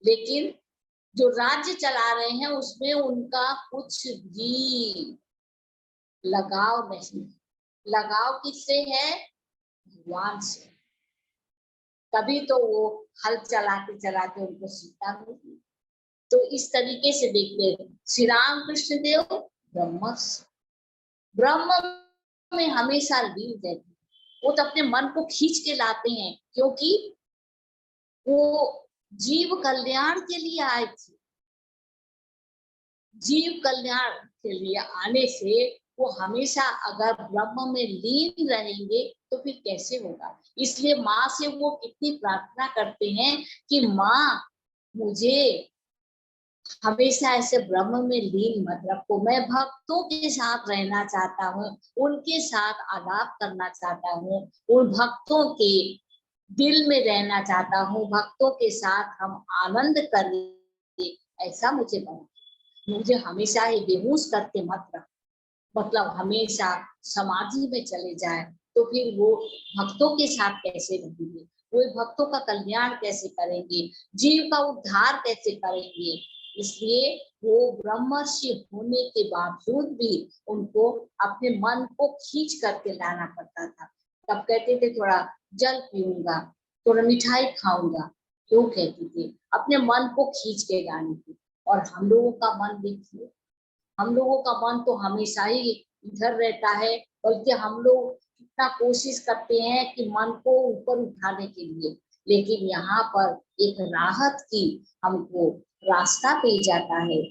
लेकिन जो राज्य चला रहे हैं उसमें उनका कुछ भी लगाव नहीं। लगाव किससे है? भगवान से। तभी तो वो हल चलाते चलाते उनको सीता मिली। तो इस तरीके से देखते हैं श्री राम कृष्ण देव ब्रह्म में हमेशा लीन रहते हैं। वो तो अपने मन को खींच के लाते हैं, क्योंकि वो जीव कल्याण के लिए आए थे। जीव कल्याण के लिए आने से वो हमेशा अगर ब्रह्म में लीन रहेंगे तो फिर कैसे होगा। इसलिए माँ से वो कितनी प्रार्थना करते हैं कि माँ मुझे हमेशा ऐसे ब्रह्म में लीन मत रखो, मैं भक्तों के साथ रहना चाहता हूँ, उनके साथ आलाप करना चाहता हूँ, उन भक्तों के दिल में रहना चाहता हूँ, भक्तों के साथ हम आनंद करें, ऐसा मुझे बना। मुझे हमेशा ही बेहोश करके मत रख, मतलब हमेशा समाधि में चले जाए तो फिर वो भक्तों के साथ कैसे रहेंगे, वो भक्तों का कल्याण कैसे करेंगे, जीव का उद्धार कैसे करेंगे। इसलिए वो ब्रह्मर्षि होने के बावजूद भी उनको अपने मन को खींच करके लाना पड़ता था। तब कहते थे थोड़ा जल पीऊंगा, थोड़ा मिठाई खाऊंगा, क्यों कहते थे? अपने मन को खींच के लाने की। और हम लोगों का मन देखिए, हम लोगों का मन तो हमेशा ही इधर रहता है, बल्कि हम लोग कितना कोशिश करते हैं कि मन को ऊपर उठाने के लिए, लेकिन यहाँ पर एक राहत की हमको रास्ता मिल जाता है।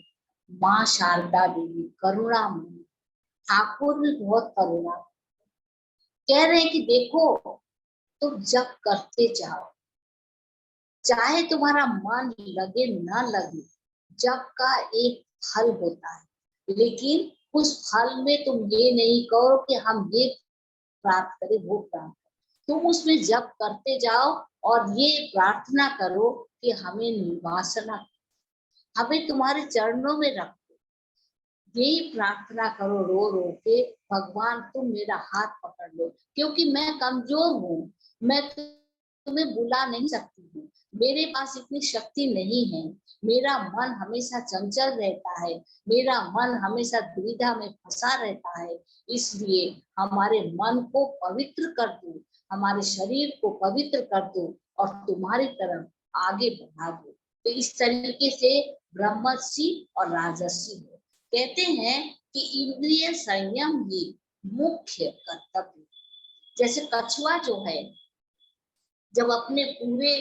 माँ शारदा देवी करुणामयी, ठाकुर भी बहुत करुणा कह रहे हैं कि देखो तुम जब करते जाओ, चाहे तुम्हारा मन लगे ना लगे, जब का एक फल होता है, लेकिन उस फल में तुम ये नहीं करो कि हम ये प्राप्त करें वो प्राप्त करें। तुम उसमें जब करते जाओ और ये प्रार्थना करो कि हमें निर्वासना, हमें तुम्हारे चरणों में रख, यही प्रार्थना करो रो रो के, भगवान तुम मेरा हाथ पकड़ लो, क्योंकि मैं कमजोर हूँ, मैं तुम्हें बुला नहीं सकती हूँ, मेरे पास इतनी शक्ति नहीं है, मेरा मन हमेशा चंचल रहता है, मेरा मन हमेशा दुविधा में फंसा रहता है। इसलिए हमारे मन को पवित्र कर दो, हमारे शरीर को पवित्र कर दो और तुम्हारी तरफ आगे बढ़ा दो। तो इस तरीके से ब्रह्मर्षि और राजर्षि है। कहते हैं कि इंद्रिय संयम ही मुख्य कर्तव्य। जैसे कछुआ जो है, जब अपने पूरे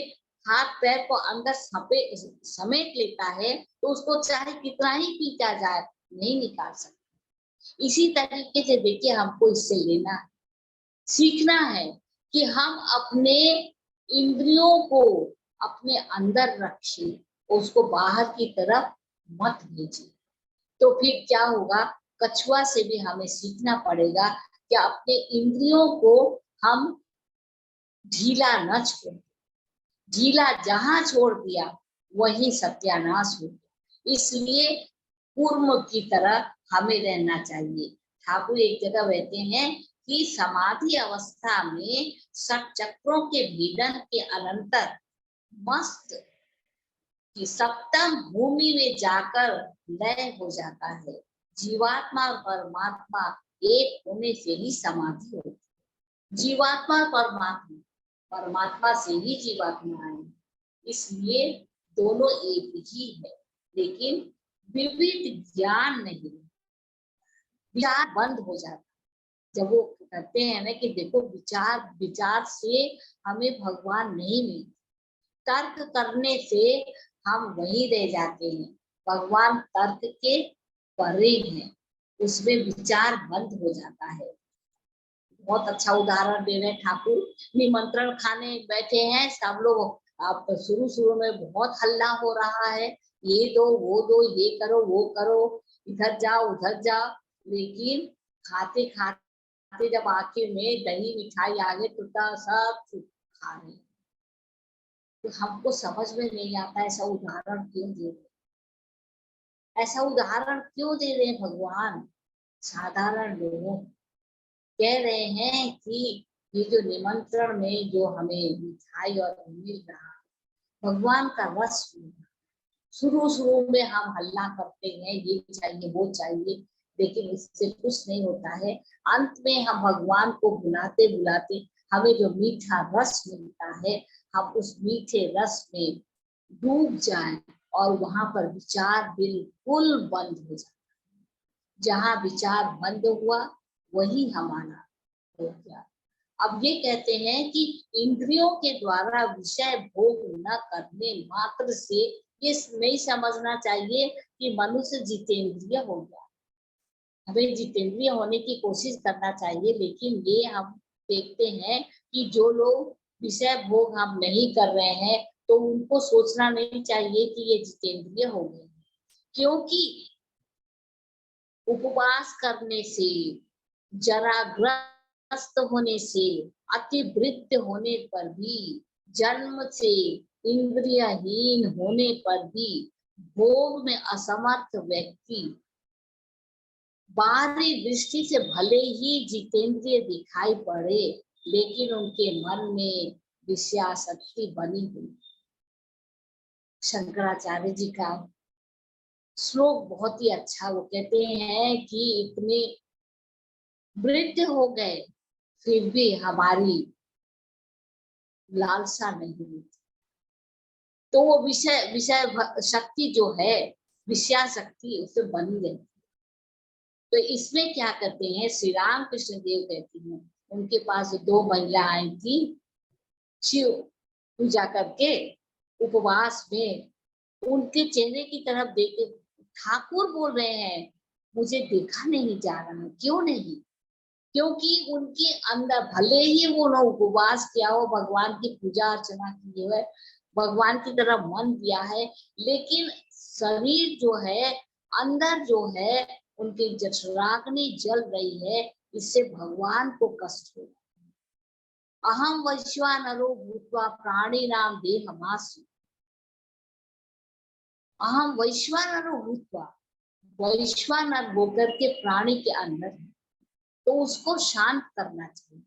हाथ पैर को अंदर समेट लेता है तो उसको चाहे कितना ही पीटा जाए नहीं निकाल सकता। इसी तरीके से देखिए हमको इससे लेना है, सीखना है कि हम अपने इंद्रियों को अपने अंदर रखें, उसको बाहर की तरफ मत भेजें। तो फिर क्या होगा, कछुआ से भी हमें सीखना पड़ेगा कि अपने इंद्रियों को हम ढीला न छोड़, ढीला जहां छोड़ दिया वहीं सत्यानाश हो गया। इसलिए कूर्म की तरह हमें रहना चाहिए। ठाकुर एक जगह कहते हैं कि समाधि अवस्था में षट चक्रों के भेदन के अनंतर मस्त कि सप्तम भूमि में जाकर लय हो जाता है। जीवात्मा और परमात्मा एक होने से ही समाधि होती है। जीवात्मा और परमात्मा, परमात्मा से ही जीवात्मा है, इसलिए दोनों एक ही है, लेकिन विविध ज्ञान नहीं, विचार बंद हो जाता। जब वो कहते हैं ना कि देखो विचार, विचार से हमें भगवान नहीं मिलते, तर्क करने से हम वहीं रह जाते हैं। भगवान तर्क के परे हैं, उसमें विचार बंद हो जाता है। बहुत अच्छा उदाहरण दे रहे हैं ठाकुर। निमंत्रण खाने बैठे हैं सब लोग, आप शुरू शुरू में बहुत हल्ला हो रहा है, ये दो वो दो, ये करो वो करो, इधर जाओ उधर जाओ, लेकिन खाते खाते जब आखिर में दही मिठाई आगे तो सब चुप खा रहे। तो हमको समझ में नहीं आता ऐसा उदाहरण क्यों दे रहे, ऐसा उदाहरण क्यों दे रहे हैं भगवान। साधारण लोगों कह रहे हैं कि ये जो निमंत्रण में जो हमें मिठाई और मिल रहा, भगवान का रस मिल रहा, शुरू शुरू में हम हल्ला करते हैं ये चाहिए वो चाहिए, लेकिन इससे कुछ नहीं होता है। अंत में हम भगवान को बुलाते बुलाते हमें जो मीठा रस मिलता है, हम उस मीठे रस में डूब जाएं और वहां पर विचार बिल्कुल बंद हो जाए। जहां विचार बंद हुआ वही हमारा हो गया। अब ये कहते हैं कि इंद्रियों के द्वारा विषय भोग न करने मात्र से ये नहीं समझना चाहिए कि मनुष्य जितेंद्रिय हो गया। हमें जितेंद्रिय होने की कोशिश करना चाहिए, लेकिन ये हम देखते हैं कि जो लोग विषय भोग हम नहीं कर रहे हैं तो उनको सोचना नहीं चाहिए कि ये जितेंद्रिय हो गए, क्योंकि उपवास करने से, जराग्रस्त होने से, अतिवृत्त होने पर भी, जन्म से इंद्रियहीन होने पर भी भोग में असमर्थ व्यक्ति बाहरी दृष्टि से भले ही जितेंद्रिय दिखाई पड़े, लेकिन उनके मन में विषयासक्ति बनी हुई। शंकराचार्य जी का श्लोक बहुत ही अच्छा, वो कहते हैं कि इतने वृद्ध हो गए फिर भी हमारी लालसा नहीं हुई। तो वो विषय विषय शक्ति जो है, विषया शक्ति उससे बनी रहती। तो इसमें क्या करते हैं, श्री राम कृष्ण देव कहते हैं उनके पास दो महिला आई थी शिव पूजा करके उपवास में, उनके चेहरे की तरफ देखे ठाकुर बोल रहे हैं मुझे देखा नहीं जा रहा है, क्यों नहीं, क्योंकि उनके अंदर भले ही वो ना उपवास किया हो, भगवान की पूजा अर्चना की है, भगवान की तरफ मन दिया है, लेकिन शरीर जो है, अंदर जो है उनकी जठराग्नि जल रही है, इससे भगवान को कष्ट हो। अहम वैश्वानरो भूत्वा प्राणिनाम देहमासु, अहम वैश्वानरो भूत्वा, वैश्वानर होकर के प्राणी के अंदर है, तो उसको शांत करना चाहिए।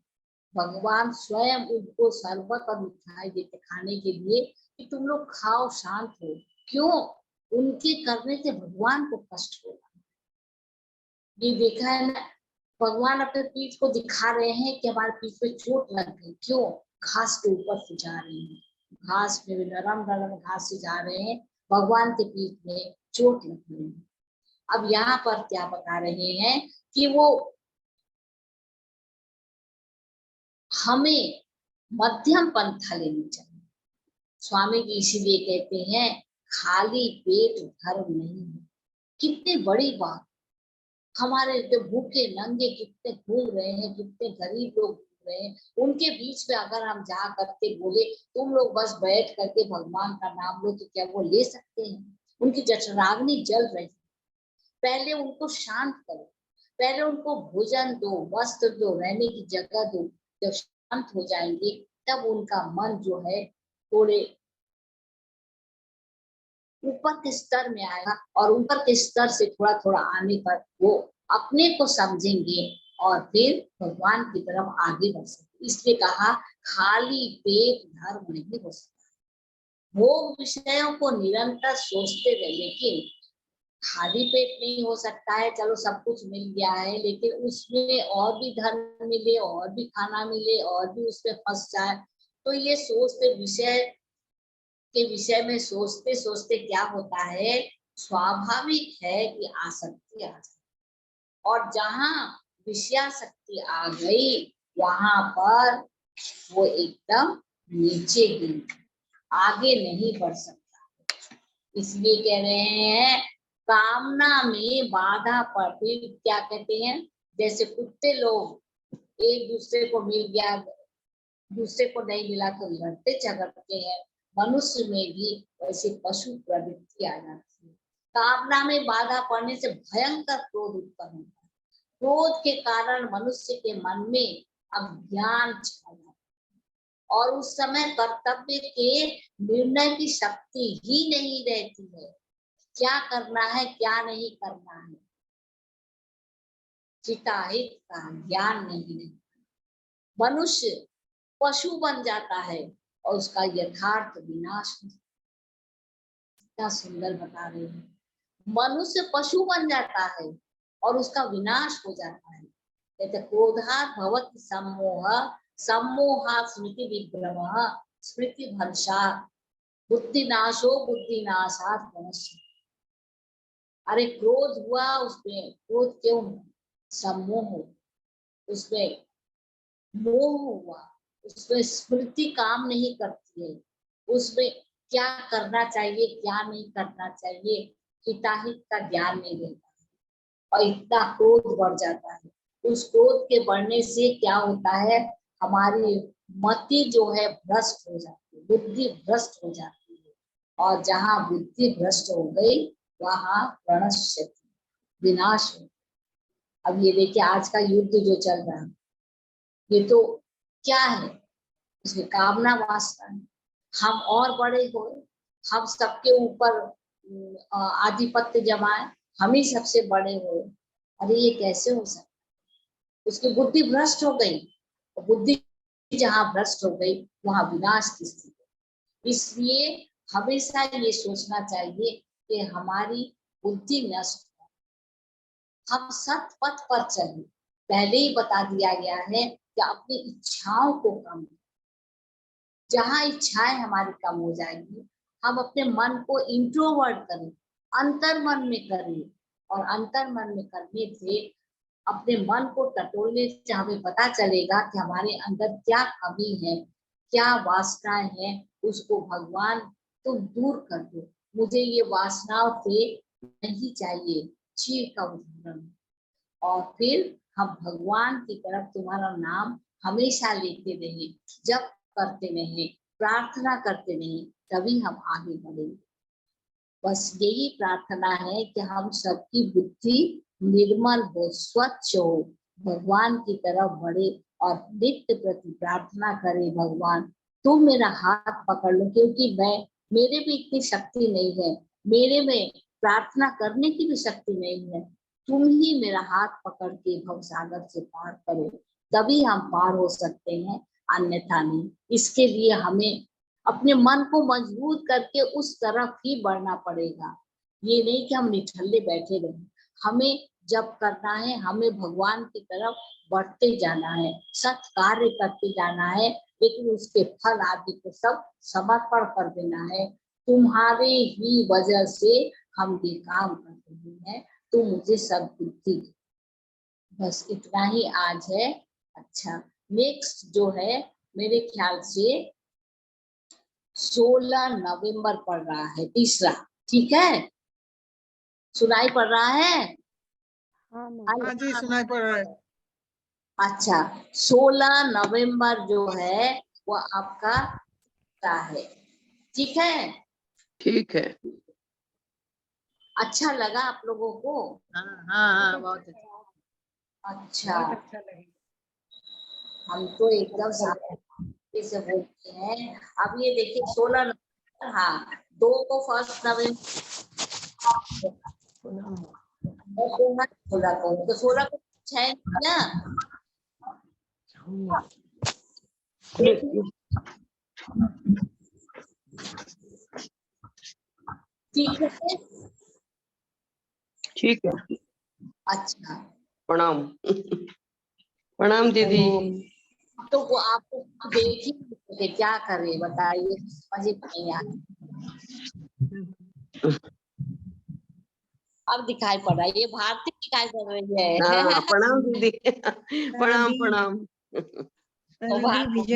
भगवान स्वयं उनको शरबत और मिठाई देते खाने के लिए कि तुम लोग खाओ शांत हो, क्यों, उनके करने से भगवान को कष्ट होगा। ये देखा है ना, भगवान अपने पीठ को दिखा रहे हैं कि हमारे पीठ पे चोट लग गई, क्यों, घास के ऊपर से जा रहे हैं, घास में नरम नरम घास से जा रहे हैं, भगवान के पीठ में चोट लग रही है। अब यहाँ पर क्या बता रहे हैं कि वो हमें मध्यम पंथा लेनी चाहिए। स्वामी जी इसीलिए कहते हैं खाली पेट धर्म नहीं है। कितनी बड़ी बात, हमारे जो भूखे नंगे कितने घूम रहे हैं, कितने गरीब लोग घूम रहे हैं, उनके बीच में अगर हम जा करके बोले तुम लोग बस बैठ करके भगवान का नाम लो, तो क्या वो ले सकते हैं? उनकी जठराग्नि जल रही, पहले उनको शांत करो, पहले उनको भोजन दो, वस्त्र दो, रहने की जगह दो। जब शांत हो जाएंगे तब उनका मन जो है थोड़े ऊपर के स्तर में आएगा, और ऊपर के स्तर से थोड़ा थोड़ा आने पर वो अपने को समझेंगे और फिर भगवान की तरफ आगे बढ़ सकते। इसलिए कहा खाली पेट धर्म नहीं हो सकता। भोग विषयों को निरंतर सोचते रहे, लेकिन खाली पेट नहीं हो सकता है। चलो सब कुछ मिल गया है, लेकिन उसमें और भी धन मिले, और भी खाना मिले, और भी उसमें फंस जाए, तो ये सोचते विषय के विषय में सोचते सोचते क्या होता है, स्वाभाविक है कि आसक्ति आ जाए, और जहां विषयासक्ति आ गई वहां पर वो एकदम नीचे गिर, आगे नहीं बढ़ सकता। इसलिए कह रहे हैं कामना में बाधा पड़ती, क्या कहते हैं, जैसे कुत्ते लोग एक दूसरे को मिल गया, दूसरे को नहीं मिला तो लड़ते झगड़ते हैं। मनुष्य में भी वैसे पशु प्रवृत्ति आ जाती है। कामना में बाधा पड़ने से भयंकर क्रोध उत्पन्न होता है। क्रोध के कारण मनुष्य के मन में अज्ञान छा जाता है और उस समय कर्तव्य के निर्णय की शक्ति ही नहीं रहती है। क्या करना है क्या नहीं करना है, हिताहित का ज्ञान नहीं रहता। मनुष्य पशु बन जाता है और उसका यथार्थ विनाश हो जाता है। कितना सुंदर बता रहे हैं। मनुष्य पशु बन जाता है और उसका विनाश हो जाता है। कहते क्रोधात् भवति सम्मोह, सम्मोहात् स्मृति विभ्रमः, स्मृति भ्रंशात् बुद्धिनाशो, बुद्धिनाशात् प्रणश्यति। अरे क्रोध हुआ, उसमें क्रोध क्यों हुआ? सम्मोह, उसमें मोह हुआ, उसमें स्मृति काम नहीं करती है, उसमें क्या करना चाहिए क्या नहीं करना चाहिए हिताहित का ज्ञान नहीं रहता और इतना क्रोध बढ़ जाता है। उस क्रोध के बढ़ने से क्या होता है, हमारी मति जो है भ्रष्ट हो जाती है, बुद्धि भ्रष्ट हो जाती है और जहाँ बुद्धि भ्रष्ट हो गई वहां प्रणश्यति, विनाश हो। अब ये देखिए आज का युद्ध जो चल रहा है, ये तो क्या है, उसकी कामना वासना है। हम और बड़े हो, हम सबके ऊपर आधिपत्य जमाए, हम ही सबसे बड़े हो। अरे ये कैसे हो सकता? उसकी बुद्धि भ्रष्ट हो गई, बुद्धि जहाँ भ्रष्ट हो गई वहां विनाश की स्थिति। इसलिए हमेशा ये सोचना चाहिए कि हमारी बुद्धि नष्ट हो, हम सत पथ पर चले। पहले ही बता दिया गया है कि अपनी इच्छाओं को कम, जहाँ इच्छाएं हमारी कम हो जाएंगी, हम अपने मन को इंट्रोवर्ट करें, अंतर मन में करें और अंतर मन में करने से अपने मन को टटोलने से हमें पता चलेगा कि हमारे अंदर क्या कमी है, क्या वासनाएं हैं। उसको भगवान तुम दूर कर दो, मुझे ये वासनाओं से नहीं चाहिए, चीर का उदाहरण। और फिर हम भगवान की तरफ तुम्हारा नाम हमेशा लेते रहे, जब करते रहे, प्रार्थना करते रहे, तभी हम आगे बढ़ेंगे। बस यही प्रार्थना है कि हम सबकी बुद्धि निर्मल हो, स्वच्छ हो, भगवान की तरफ बढ़े और नित्य प्रति प्रार्थना करे, भगवान तुम मेरा हाथ पकड़ लो, क्योंकि मेरे भी इतनी शक्ति नहीं है, मेरे में प्रार्थना करने की भी शक्ति नहीं है। तुम ही मेरा हाथ पकड़ के भवसागर से पार करो, तभी हम पार हो सकते हैं, अन्यथा नहीं। इसके लिए हमें अपने मन को मजबूत करके उस तरफ ही बढ़ना पड़ेगा। ये नहीं कि हम निठल्ले बैठे रहे। हमें जब करना है, हमें भगवान की तरफ बढ़ते जाना है, सत कार्य करते जाना है, लेकिन उसके फल आदि को सब समर्पण कर देना है। तुम्हारे ही वजह से हम ये काम कर रहे हैं, तुम मुझे सब बुद्धि। बस इतना ही आज है। अच्छा, नेक्स्ट जो है मेरे ख्याल से 16 नवंबर पड़ रहा है, तीसरा, ठीक है? सुनाई पड़ रहा है? हाँ जी, सुनाई पड़ रहा है। अच्छा, 16 नवंबर जो है वो आपका है, ठीक है? ठीक है। अच्छा लगा आप लोगों को? हाँ, बहुत अच्छा, अच्छा, बहुत अच्छा लगे। हम तो एकदम शांति से बोलते हैं। अब ये देखिए 16 नवंबर, हाँ 2 को 1 नवंबर, 16 को, तो 16 को कुछ है ना? ठीक है, ठीक है। अच्छा। प्रणाम। प्रणाम दीदी। तो वो आपको देखिए क्या करे, बताइए, समझ नहीं आ। अब दिखाई पड़ रहा है, ये भारती दिखाई पड़ रही है। हाँ, प्रणाम दीदी। प्रणाम प्रणाम। तो भारती